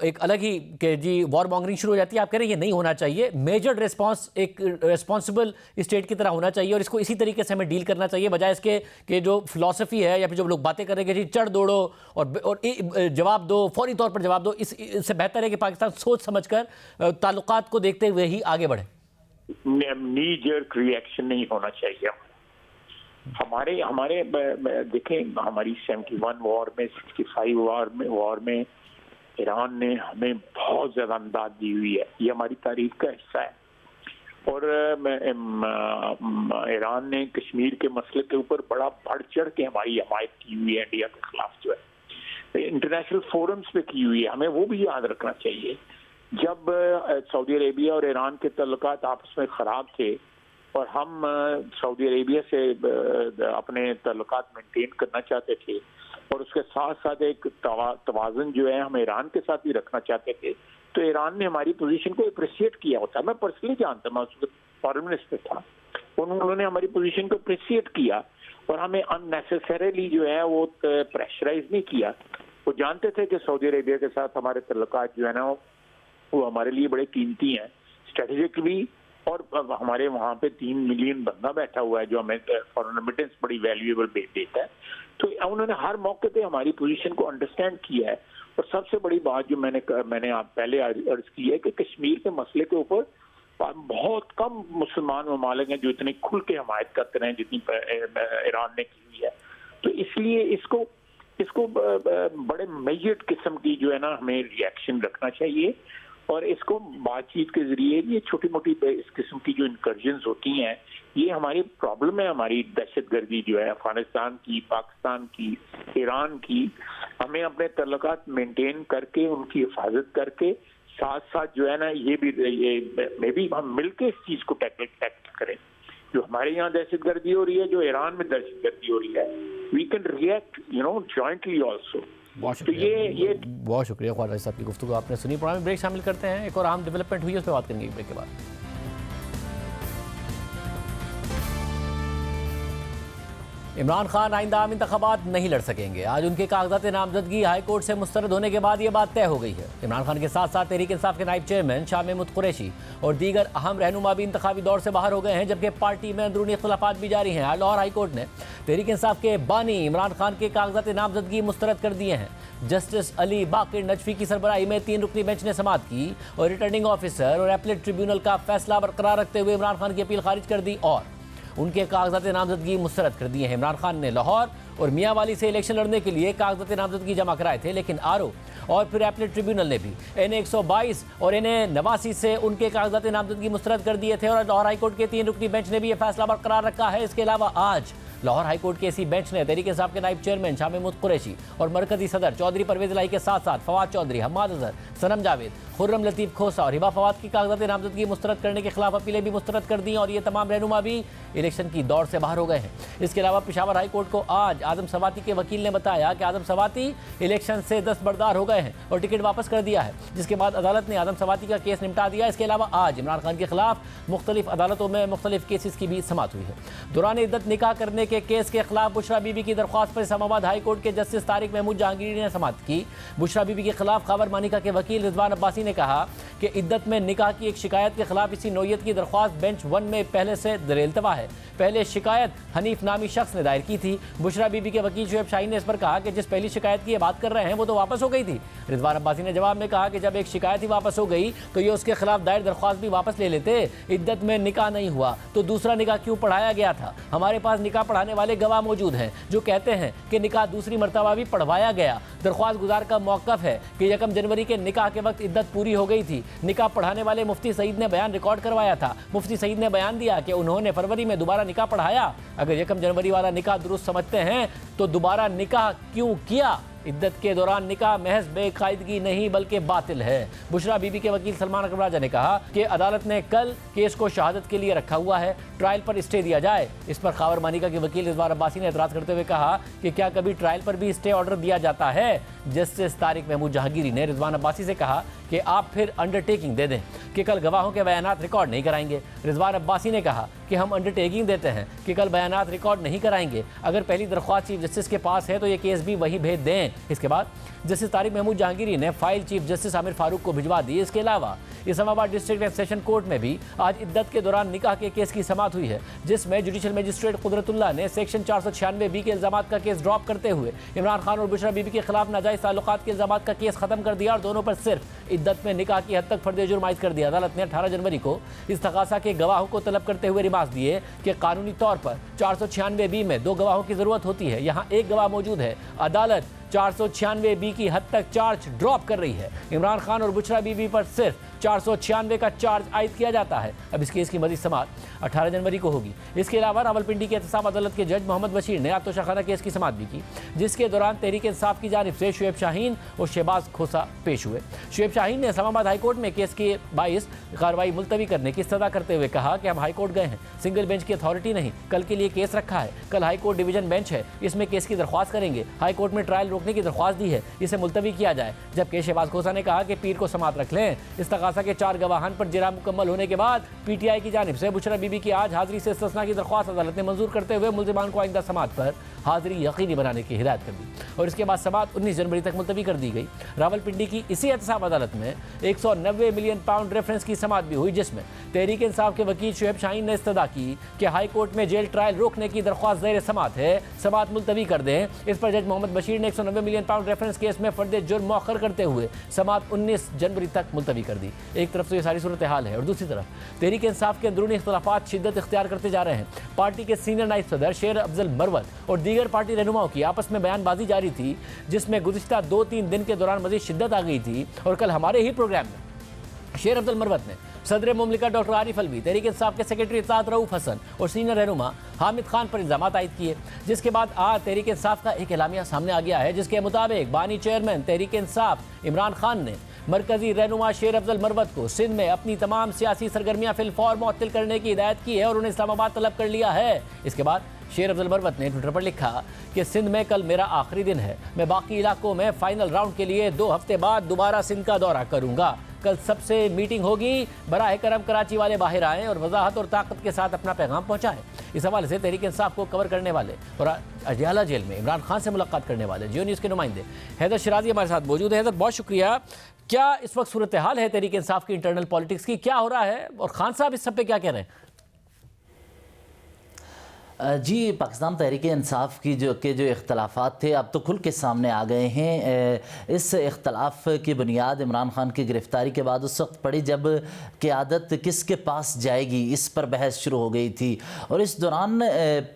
एक अलग ही कि जी वॉर मॉन्गरिंग शुरू हो जाती है। आप कह रहे हैं ये नहीं होना चाहिए, मेजर्ड रिस्पांस एक रिस्पॉन्सिबल स्टेट की तरह होना चाहिए और इसको इसी तरीके से हमें डील करना चाहिए, बजाय इसके कि जो फिलॉसफी है या फिर जो लोग बातें कर रहे हैं कि जी चढ़ दौड़ो और जवाब दो, फौरी तौर पर जवाब दो। इससे बेहतर है कि पाकिस्तान सोच समझकर ताल्लुकात को देखते हुए ही आगे बढ़े। नी जर्क रिएक्शन नहीं होना चाहिए। हमारे देखें, हमारी 71 वॉर में, 65 वॉर में ईरान ने हमें बहुत ज्यादा इमदाद दी हुई है। ये हमारी तारीख का हिस्सा है। और ईरान ने कश्मीर के मसले के ऊपर बड़ा बढ़ चढ़ के हमारी हमायत की हुई है इंडिया के खिलाफ, जो है इंटरनेशनल फोरम्स पे की हुई है। हमें वो भी याद रखना चाहिए। जब सऊदी अरेबिया और ईरान के तल्लुकात आपस में ख़राब थे और हम सऊदी अरेबिया से अपने तल्लुकात मेंटेन करना चाहते थे और उसके साथ साथ एक तवाज़ुन जो है हम ईरान के साथ भी रखना चाहते थे, तो ईरान ने हमारी पोजीशन को अप्रिशिएट किया होता। मैं पर्सनली जानता, मैं उस वक्त फॉरेन मिनिस्टर था, उन्होंने हमारी पोजीशन को अप्रिशिएट किया और हमें अननेसेसरीली जो है वो प्रेशराइज नहीं किया। वो जानते थे कि सऊदी अरेबिया के साथ हमारे तल्लुकात जो है ना वो हमारे लिए बड़े कीमती हैं स्ट्रेटेजिकली, और हमारे वहाँ पे 3 मिलियन बंदा बैठा हुआ है जो हमें फॉरेन रेमिटेंस बड़ी वैल्यूएबल देता है। तो उन्होंने हर मौके पे हमारी पोजीशन को अंडरस्टैंड किया है। और सबसे बड़ी बात जो मैंने आप पहले अर्ज की है कि कश्मीर के मसले के ऊपर बहुत कम मुसलमान ममालिक हैं जो इतनी खुल के हमायत करते रहे जितनी ईरान ने की हुई है। तो इसलिए इसको बड़े मेजर्ड किस्म की जो है ना हमें रिएक्शन रखना चाहिए और इसको बातचीत के जरिए ये छोटी मोटी इस किस्म की जो इनकर्जन्स होती हैं ये हमारी प्रॉब्लम है। हमारी दहशतगर्दी जो है अफगानिस्तान की, पाकिस्तान की, ईरान की, हमें अपने तल्लुकात मेंटेन करके उनकी हिफाजत करके साथ साथ जो है ना ये भी हम मिलके इस चीज को टैकल करें। जो हमारे यहाँ दहशतगर्दी हो रही है, जो ईरान में दहशतगर्दी हो रही है, we can react jointly also. बहुत शुक्रिया ख्वाजा साहब की गुफ्तगू आपने सुनी। प्रोग्राम में ब्रेक शामिल करते हैं, एक और अहम डेवलपमेंट हुई है उस पर बात करेंगे ब्रेक के बाद। इमरान खान आइंदा आम इंतखाबात नहीं लड़ सकेंगे। आज उनके कागजात नामजदगी हाई कोर्ट से मुस्तरद होने के बाद ये बात तय हो गई है। इमरान खान के साथ साथ तहरीक इंसाफ के नायब चेयरमैन शाह महमूद कुरैशी और दीगर अहम रहनुमा भी इंतखाबी दौर से बाहर हो गए हैं, जबकि पार्टी में अंदरूनी इख्तलाफात भी जारी हैं। लाहौर हाई कोर्ट ने तहरीक इंसाफ के बानी इमरान खान के कागजात नामजदगी मुस्तरद कर दिए हैं। जस्टिस अली बाकिर नजफी की सरबराही में 3 रुकनी बेंच ने समाअत की और रिटर्निंग ऑफिसर और एपलेट ट्रिब्यूनल का फैसला बरकरार रखते हुए इमरान खान की अपील खारिज कर दी और उनके कागजात नामजदगी मुस्तरद कर दिए हैं। इमरान खान ने लाहौर और मियांवाली से इलेक्शन लड़ने के लिए कागजात नामजदगी जमा कराए थे, लेकिन आरओ और फिर एपलेट ट्रिब्यूनल ने भी NA 122 और NA 89 से उनके कागजात नामजदगी मुस्तरद कर दिए थे और लाहौर हाईकोर्ट के 3 रुकनी बेंच ने भी यह फैसला बरकरार रखा है। इसके अलावा आज लाहौर हाईकोर्ट के इसी बेंच ने तहरीक इंसाफ के नायब चेयरमैन शाह महमूद कुरैशी और मरकजी सदर चौधरी परवेज इलाही के साथ साथ फवाद चौधरी, हम्माद अजहर, सनम जावेद, खुर्रम लतीफ़ खोसा और हिबा फवाद की कागजात नामजदगी मुस्तरद करने के खिलाफ अपीलें भी मुस्तरद कर दी और ये तमाम रहनुमा भी इलेक्शन की दौड़ से बाहर हो गए हैं। इसके अलावा पेशावर हाई कोर्ट को आज आदम सवाती के वकील ने बताया कि आदम सवाती इलेक्शन से दस्तबरदार हो गए हैं और टिकट वापस कर दिया है, जिसके बाद अदालत ने आदम सवाती का केस निपटा दिया। इसके अलावा आज इमरान खान के खिलाफ मुख्तलिफ अदालतों में मुख्तलिफ केसेस की भी समाअत हुई है। दौरान इद्दत निकाह करने के केस के खिलाफ बुशरा बीबी की दरख्वास्त पर इस्लामाबाद हाई कोर्ट के जस्टिस तारिक महमूद जहांगीरी ने समाअत की। बुशरा बीबी के खिलाफ खबर मानिका के वकील रिजवान अब्बासी ने कहा कि इद्दत में निकाह की एक शिकायत के खिलाफ इसी नौयत की दरख्वास्त बेंच 1 में पहले से दरेलतवा है। पहले शिकायत हनीफ नामी शख्स ने दायर की थी। बुशरा बीबी के वकील शुएब शाहीन ने इस पर कहा कि जिस पहली शिकायत की बात कर रहे हैं वो तो वापस हो गई थी। रिजवान अब्बासी ने जवाब में कहा कि जब एक शिकायत ही वापस हो गई तो ये उसके खिलाफ दायर दरख्वास्त भी वापस ले लेते। इद्दत में निकाह नहीं हुआ तो दूसरा निकाह क्यों पढ़ाया गया था? हमारे पास निकाह पढ़ाने वाले गवाह मौजूद हैं जो कहते हैं कि निकाह दूसरी मरतबा भी पढ़वाया गया। दरख्वास्त गुजार का मौक़िफ़ है कि 1 जनवरी के निकाह के वक्त इद्दत पूरी हो गई थी। निकाह पढ़ाने वाले मुफ्ती सईद ने बयान रिकॉर्ड करवाया था। मुफ्ती सईद ने बयान दिया कि उन्होंने फरवरी में दोबारा निकाह पढ़ाया। अगर 1 जनवरी वाला निकाह दुरुस्त समझते हैं तो दोबारा निकाह क्यों किया? इद्दत के दौरान निकाह महज बेकायदगी नहीं बल्कि बातिल है। बुशरा बीबी के वकील सलमान अकबर राजा ने कहा कि अदालत ने कल केस को शहादत के लिए रखा हुआ है, ट्रायल पर स्टे दिया जाए। इस पर खावर मानिका के वकील रिजवान अब्बासी ने एतराज़ करते हुए कहा कि क्या कभी ट्रायल पर भी स्टे ऑर्डर दिया जाता है। जस्टिस तारिक महमूद जहांगीरी ने रिजवान अब्बासी से कहा कि आप फिर अंडरटेकिंग दे दें कि कल गवाहों के बयानात रिकॉर्ड नहीं कराएंगे। रिजवान अब्बासी ने कहा कि हम अंडरटेकिंग देते हैं कि कल बयानात रिकॉर्ड नहीं कराएंगे। अगर पहली दरख्वास्त चीफ जस्टिस के पास है तो ये केस भी वहीं भेज दें। इसके बाद जस्टिस तारिक महमूद जहांगीरी ने file chief justice Aamir Farooq को भिजवा दी। इसके अलावा Islamabad district and session court में भी आज इद्दत के दौरान निकाह के केस की समाअत हुई है, जिसमें जुडिशल मजिस्ट्रेट कुदरतुल्लाह ने सेक्शन 496 के इल्जामात का केस ड्रॉप करते हुए इमरान खान और बुशरा बीबी के खिलाफ नाजायज ताल्लुकात के इल्जामात का केस खत्म कर दिया और दोनों पर सिर्फ इद्दत में निकाह की हद तक फर्द जुर्म आयद कर दिया। अदालत ने 18 जनवरी को इस तकासा के गवाहों को तलब करते हुए रिमार्क्स दिए कि कानूनी तौर पर 496 में 2 गवाहों की जरूरत होती है, यहाँ 1 गवाह मौजूद है। अदालत 496 की हद तक चार्ज ड्रॉप कर रही है। इमरान खान और बुशरा बीबी पर सिर्फ 496 का चार्ज आयद किया जाता है। अब इस केस की मज़ीद समाअत 18 जनवरी को होगी। इसके अलावा रावलपिंडी के एहतसाब अदालत के जज मोहम्मद बशीर ने आत्मशाखाना केस की समाअत भी की, जिसके दौरान तहरीक इंसाफ की जानिब से शुएब शाहीन और शहबाज खोसा पेश हुए। शुएब शाहीन ने इस्लामाबाद हाईकोर्ट में केस के 22 कार्रवाई मुलतवी करने की सदा करते हुए कहा कि हम हाईकोर्ट गए हैं, सिंगल बेंच की अथॉरिटी नहीं, कल के लिए केस रखा है। कल हाईकोर्ट डिवीजन बेंच है, इसमें केस की दरख्वास्त करेंगे। हाईकोर्ट में ट्रायल रोकने की दरख्वास्त दी है, इसे मुलतवी किया जाए। जबकि शहबाज खोसा ने कहा कि पीर को समाअत रख लें। इस तकासा के 4 गवाहान पर जिरा मुकम्मल होने के बाद पीटीआई की जानिब से बुशरा बीबी की आज हाजिरी से इस्तिस्ना की दरख्वास्त अदालत ने मंजूर करते हुए मुल्जिमान को आइंदा समाअत पर हाजिरी यकीनी बनाने की हिदायत कर दी और इसके बाद समाअत 19 जनवरी तक मुलतवी कर दी गई। रावलपिंडी की इसी एहतसाब अदालत में 190 मिलियन पाउंड रेफरेंस की समाअत भी हुई, जिसमें तहरीक इंसाफ के वकील शुएब शाहीन ने इस्तदा की कि हाई कोर्ट में जेल ट्रायल रोकने की दरख्वास्त ज़ेर समाअत है, समाअत मुलतवी कर दें। इस पर जज मोहम्मद बशीर ने 190 मिलियन पाउंड रेफरेंस केस में फर्द जुर्म मौखर करते हुए समाअत 19 जनवरी तक मुलतवी कर दी। एक तरफ तो ये सारी सूरत हाल है और दूसरी तरफ तहरीक इंसाफ के अंदरूनी इख्तलाफात शिद्दत इख्तियार करते जा रहे हैं। पार्टी के सीनियर नायब सदर शेर अफजल मरवत और दीगर पार्टी रहनुमाओं की आपस में बयानबाजी जारी थी, जिसमें गुज़िश्ता 2-3 दिन के दौरान मज़ीद शिद्दत आ गई थी। और कल हमारे ही प्रोग्राम में शेर अफजल मरवत ने सदर मुमलिका डॉक्टर आरिफ अलवी, तहरीक इंसाफ के सेक्रेटरी इत्तलात रऊफ हसन और सीनियर रहनुमा हामिद खान पर इल्ज़ामात आयद किए, जिसके बाद आज तहरीक इंसाफ का एक एलामिया सामने आ गया है, जिसके मुताबिक बानी चेयरमैन तहरीक इंसाफ इमरान खान ने मरकजी रहनुमा शेर अफजल मरवत को सिंध में अपनी तमाम सियासी सरगर्मियाँ फिलफौर मुअत्तल करने की हिदायत की है और उन्हें इस्लामाबाद तलब कर लिया है। इसके बाद शेर अफजल मरवत ने ट्विटर पर लिखा कि सिंध में कल मेरा आखिरी दिन है, मैं बाकी इलाकों में फाइनल राउंड के लिए 2 हफ्ते बाद दोबारा सिंध का दौरा करूँगा। कल सबसे मीटिंग होगी, बराह करम कराची वाले बाहर आएँ और वजाहत और ताकत के साथ अपना पैगाम पहुँचाएँ। इस हवाले से तहरीक इंसाफ को कवर करने वाले और अडियाला जेल में इमरान खान से मुलाकात करने वाले जियो न्यूज़ के नुमाइंदे हैदर शिराजी हमारे साथ मौजूद है। हैदर, बहुत शुक्रिया। क्या इस वक्त सूरत हाल है तहरीक इंसाफ की इंटरनल पॉलिटिक्स की, क्या हो रहा है और खान साहब इस सब पे क्या कह रहे हैं? जी, पाकिस्तान तहरीक इंसाफ की जो इख्तलाफात थे अब तो खुल के सामने आ गए हैं। इस इख्तलाफ की बुनियाद इमरान खान की गिरफ़्तारी के बाद उस वक्त पड़ी जब क़यादत किसके पास जाएगी, इस पर बहस शुरू हो गई थी और इस दौरान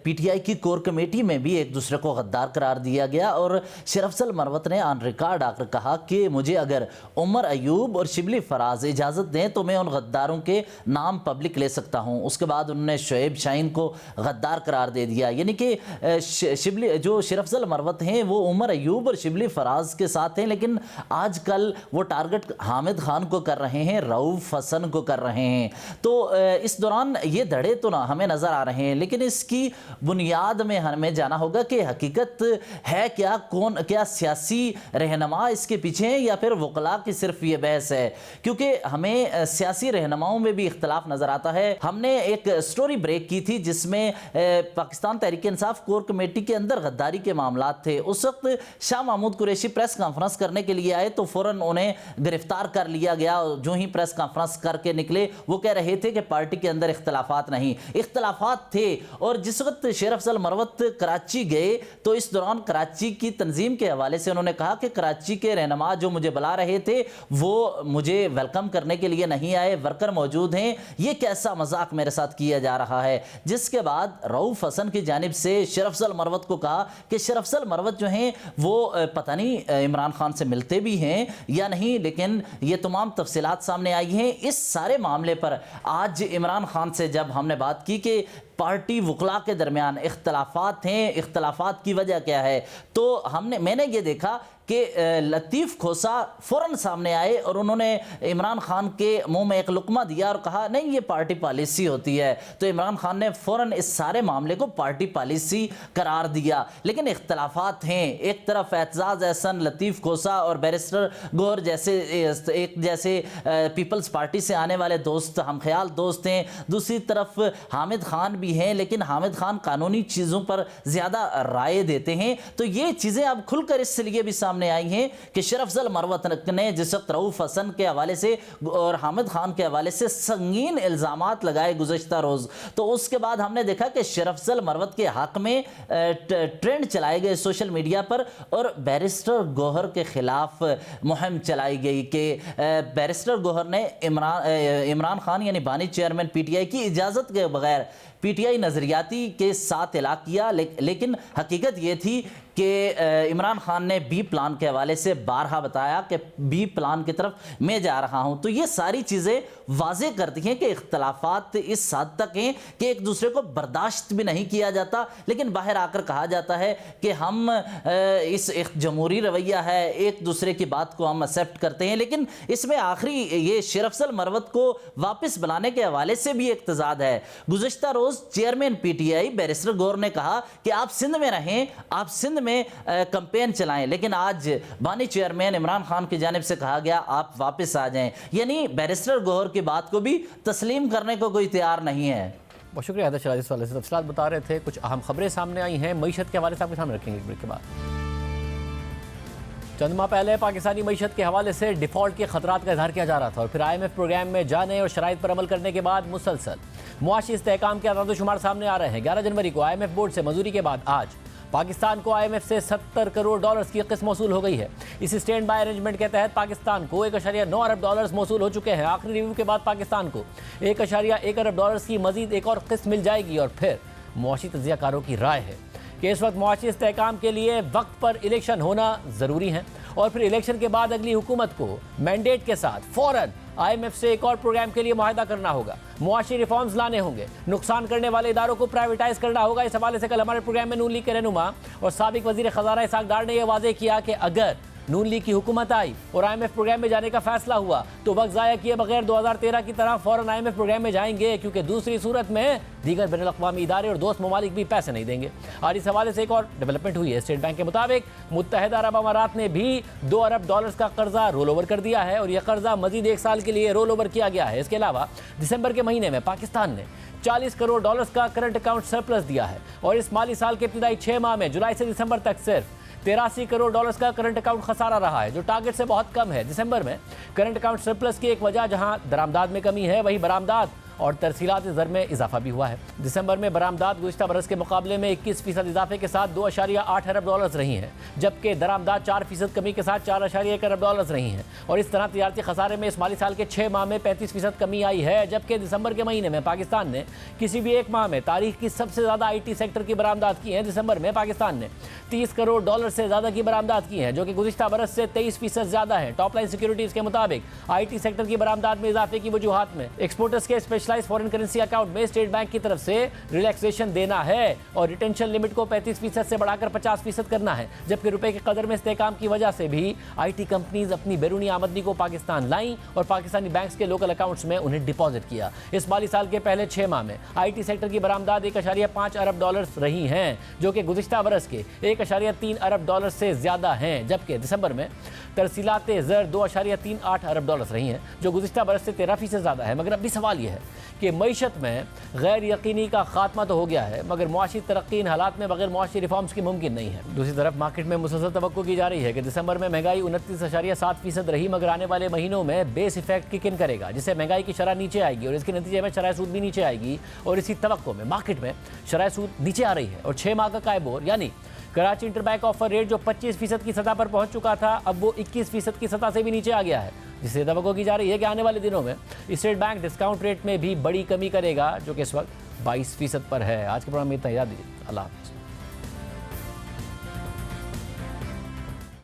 पीटीआई की कोर कमेटी में भी एक दूसरे को गद्दार करार दिया गया और शेर अफजल मरवत ने ऑन रिकॉर्ड आकर कहा कि मुझे अगर उमर अयूब और शिबली फराज इजाज़त दें तो मैं उन गद्दारों के नाम पब्लिक ले सकता हूँ। उसके बाद उन्होंने शुएब शाहीन को गद्दार करार दे दिया, यानी कि शिबली जो शेर अफजल मरवत हैं वो उमर अयूब और शिबली फराज के साथ हैं, लेकिन आजकल वो टारगेट हामिद खान को कर रहे हैं, रऊफ हसन को कर रहे हैं। तो इस दौरान ये धड़े तो ना हमें नज़र आ रहे हैं, लेकिन इसकी बुनियाद में हमें जाना होगा कि हकीकत है क्या, कौन क्या सियासी रहनुमा इसके पीछे हैं या फिर वकला की सिर्फ ये बहस है, क्योंकि हमें सियासी रहनुमाओं में भी इख्तलाफ नज़र आता है। हमने एक स्टोरी ब्रेक की थी जिसमें पाकिस्तान तहरीक इंसाफ कोर कमेटी के अंदर गद्दारी के मामलात थे। उस वक्त शाह महमूद कुरैशी प्रेस कॉन्फ्रेंस करने के लिए आए तो फौरन उन्हें गिरफ्तार कर लिया गया। जो ही प्रेस कॉन्फ्रेंस करके निकले वो कह रहे थे कि पार्टी के अंदर इख्तलाफात नहीं, इख्तलाफात थे। और जिस वक्त शेर अफजल मरवत कराची गए तो इस दौरान कराची की तंजीम के हवाले से उन्होंने कहा कि कराची के रहनुमा जो मुझे बुला रहे थे वो मुझे वेलकम करने के लिए नहीं आए, वर्कर मौजूद हैं, ये कैसा मजाक मेरे साथ किया जा रहा है। जिसके बाद रऊफ हसन की जानिब से शेर अफजल मरवत को कहा कि शेर अफजल मरवत जो हैं वो पता नहीं इमरान खान से मिलते भी हैं या नहीं, लेकिन ये तमाम तफसीलात सामने आई हैं। इस सारे मामले पर आज इमरान खान से जब हमने बात की कि पार्टी वकला के दरमियान इख्तलाफात हैं, इख्तलाफात की वजह क्या है? तो मैंने ये देखा कि लतीफ़ खोसा फ़ौरन सामने आए और उन्होंने इमरान खान के मुंह में एक लुकमा दिया और कहा नहीं ये पार्टी पॉलिसी होती है। तो इमरान खान ने फ़ौरन इस सारे मामले को पार्टी पॉलिसी करार दिया। लेकिन इख्तलाफात हैं, एक तरफ एतजाज़ एहसन, लतीफ़ खोसा और बैरिस्टर गौहर जैसे पीपल्स पार्टी से आने वाले दोस्त, हम ख्याल दोस्त हैं, दूसरी तरफ हामिद खान भी हैं, लेकिन हामिद खान कानूनी चीज़ों पर ज़्यादा राय देते हैं। तो ये चीज़ें अब खुलकर इसलिए भी सामने आई हैं कि शरफजल मरवत ने जिस वक्त रऊफ हसन के हवाले से और हामिद खान के हवाले से संगीन इल्ज़ामात लगाए गुज़श्ता रोज़, तो उसके बाद हमने देखा कि शरफजल मरवत के हक़ में ट्रेंड चलाए गए सोशल मीडिया पर और बैरिस्टर गौहर के ख़िलाफ़ मुहिम चलाई गई कि बैरिस्टर गौहर ने इमरान खान यानी बानी चेयरमैन PTI की इजाज़त के बगैर PTI नज़रियाती के साथ इलाक़ किया। लेकिन हकीकत ये थी कि इमरान खान ने बी प्लान के हवाले से बारहा बताया कि बी प्लान की तरफ मैं जा रहा हूं। तो ये सारी चीज़ें वाज़े करती हैं कि इख्तलाफात इस हद तक हैं कि एक दूसरे को बर्दाश्त भी नहीं किया जाता, लेकिन बाहर आकर कहा जाता है कि हम इस एक जमहूरी रवैया है, एक दूसरे की बात को हम एक्सेप्ट करते हैं। लेकिन इसमें आखिरी ये शरफजल मरवत को वापस बुलाने के हवाले से भी एक तजाद है। गुज़श्ता रोज़ चेयरमैन PTI बैरिस्टर गौहर ने कहा कि आप सिंध में रहें, आप सिंध में कैंपेन चलाएं, लेकिन आज बानी चेयरमैन इमरान खान की जानिब से कहा गया आप वापस आ जाएं। यानी बैरिस्टर गौहर की बात को भी तस्लीम करने को कोई तैयार नहीं है। बहुत शुक्रिया हैदर शराजी, इस वाले से तफसीलात बता रहे थे। कुछ अहम खबरें सामने आई हैं मईशत के हवाले से, आपके सामने रखेंगे एक ब्रेक के बाद। चंद माह पहले पाकिस्तानी मईशत के हवाले से डिफ़ॉल्ट के खतरात का इजहार किया जा रहा था और फिर IMF प्रोग्राम में जाने और शराइत पर अमल करने के बाद मुसलसल मुआशी इस्तेहकाम के आदाद-ओ-शुमार सामने आ रहे हैं। 11 जनवरी को IMF बोर्ड से मंजूरी के बाद आज पाकिस्तान को IMF से $70 करोड़ की किस्त मौसूल हो गई है। इस स्टैंड बाय अरेंजमेंट के तहत पाकिस्तान को $1.9 अरब मौसूल हो चुके हैं। आखिरी रिव्यू के बाद पाकिस्तान को $1.1 अरब की मजीद एक और किस्त मिल जाएगी और फिर मुआशी तज्ज़ियाकारों की राय है कि इस वक्त मुआशी इस्तेहकाम के लिए वक्त पर इलेक्शन होना ज़रूरी है और फिर इलेक्शन के बाद अगली हुकूमत को मैंडेट के साथ फ़ौरन IMF से एक और प्रोग्राम के लिए मुआहदा करना होगा, मुआशी रिफॉर्म्स लाने होंगे, नुकसान करने वाले इदारों को प्राइवेटाइज करना होगा। इस हवाले से कल हमारे प्रोग्राम में नून लीग के रहनुमा और साबिक वज़ीर ख़ज़ाना इसहाक़ डार ने यह वाज़ेह किया कि अगर नून लीग की हुकूमत आई और IMF प्रोग्राम में जाने का फैसला हुआ तो वक्त ज़ाया किए बगैर 2013 की तरह फ़ौरन IMF प्रोग्राम में जाएंगे, क्योंकि दूसरी सूरत में दीगर बैनुल-अक़वामी इदारे और दोस्त ममालिक भी पैसे नहीं देंगे। और इस हवाले से एक और डेवलपमेंट हुई है। स्टेट बैंक के मुताबिक मुत्तहिदा अरब अमारात ने भी $2 अरब का कर्जा रोल ओवर कर दिया है और यह कर्जा मजीद 1 साल के लिए रोल ओवर किया गया है। इसके अलावा दिसंबर के महीने में पाकिस्तान ने $40 करोड़ का करंट अकाउंट सरप्लस दिया है और इस माली साल के इब्तिदाई 6 माह में जुलाई से दिसंबर तक सिर्फ $83 करोड़ का करंट अकाउंट खसारा रहा है, जो टारगेट से बहुत कम है। दिसंबर में करंट अकाउंट सरप्लस की एक वजह जहां दरामदाद में कमी है, वहीं बरामदात और तरसीलात ज़र में इजाफा भी हुआ है। दिसंबर में बरामदात गुज़िश्ता बरस के मुकाबले में 21% इजाफे के साथ $2.8 अरब रही हैं, जबकि दरामदात 4% कमी के साथ $4.1 अरब रही हैं। और इस तरह तिजारती खसारे में इस माली साल के 6 माह में 35% कमी आई है, जबकि दिसंबर के महीने में पाकिस्तान ने किसी भी एक माह में तारीख की सबसे ज़्यादा IT सेक्टर की बरामदात की है। दिसंबर में पाकिस्तान ने $30 करोड़ से ज़्यादा की बरामदात की है, जो कि गुज़िश्ता बरस से 23% ज़्यादा है। टॉप लाइन सिक्योरिटीज़ के मुताबिक IT सेक्टर की बरामदात में इजाफे की वजूहात में एक्सपोर्टर्स के स्पेशलाइज्ड फॉरेन करेंसी अकाउंट में स्टेट बैंक की तरफ से रिलैक्सेशन देना है और रिटेंशन लिमिट को 35% से बढ़ाकर 50% करना है, जबकि रुपए के कदर में इस्तेहकाम की वजह से भी IT कंपनीज अपनी बैरूनी आमदनी को पाकिस्तान लाई और पाकिस्तानी बैंक्स के लोकल अकाउंट्स में उन्हें डिपॉजिट किया। इस माली साल के पहले 6 माह में IT सेक्टर की बरामदात $1.5 अरब रही हैं, जो कि गुज़िश्ता बरस के $1.3 अरब से ज़्यादा हैं, जबकि दिसंबर में तरसीलात ज़र $2.38 अरब रही हैं, जो गुज़िश्ता बरस से 13% ज़्यादा है। मगर अब भी सवाल यह है कि मईशत में गैर यकीनी का खात्मा तो हो गया है, मगर मुआशी तरक्की इन हालात में बगैर मुआशी रिफॉर्म्स की मुमकिन नहीं है। दूसरी तरफ मार्केट में मुसलसल तवक्को की जा रही है कि दिसंबर में महंगाई 29.7% रही, मगर आने वाले महीनों में बेस इफेक्ट किक इन करेगा, जिससे महंगाई की शरह नीचे आएगी और इसके नतीजे में शरह सूद भी नीचे आएगी। और इसी तवक्को में मार्केट में शरह सूद नीचे आ रही है और 6 माह का कायबोर यानी कराची इंटरबैंक ऑफर रेट जो 25% की सतह पर पहुंच चुका था, अब वो 21% की सतह से भी नीचे आ गया है, जिससे तवक्को की जा रही है कि आने वाले दिनों में स्टेट बैंक डिस्काउंट रेट में भी बड़ी कमी करेगा, जो कि इस वक्त 22% पर है। आज के प्रोग्राम में इतना ही, याद दीजिए। अल्लाह हाफ़िज़।